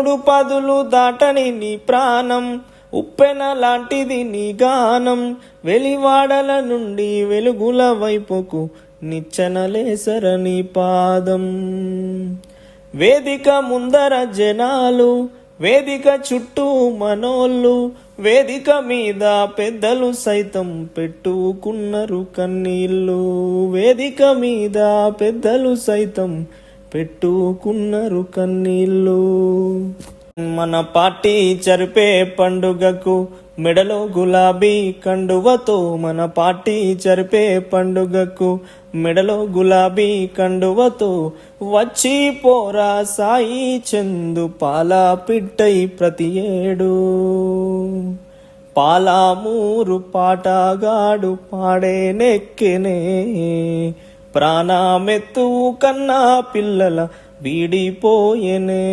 మూడు పదులు దాటని నీ ప్రాణం, ఉప్పెన లాంటిది నీ గానం. వెలివాడల నుండి వెలుగుల వైపుకు నిచ్చెనలేసర నీ పాదం. వేదిక ముందర జనాలు, వేదిక చుట్టూ మనోళ్ళు, వేదిక మీద పెద్దలు సైతం పెట్టుకున్నారు కన్నీళ్ళు. వేదిక మీద పెద్దలు సైతం పెట్టుకున్నారు కన్నీళ్ళు. మన పార్టీ జరిపే పండుగకు మెడలో గులాబీ కండువతో, మన పార్టీ జరిపే పండుగకు మెడలో గులాబీ కండువతో వచ్చి పోరా సాయి చందు పాలా పిట్టై ప్రతి ఏడు. పాలామూరు పాటగాడు పాడే నెక్కెనే, ప్రాణమెత్తు కన్నా పిల్లల వీడిపోయెనే.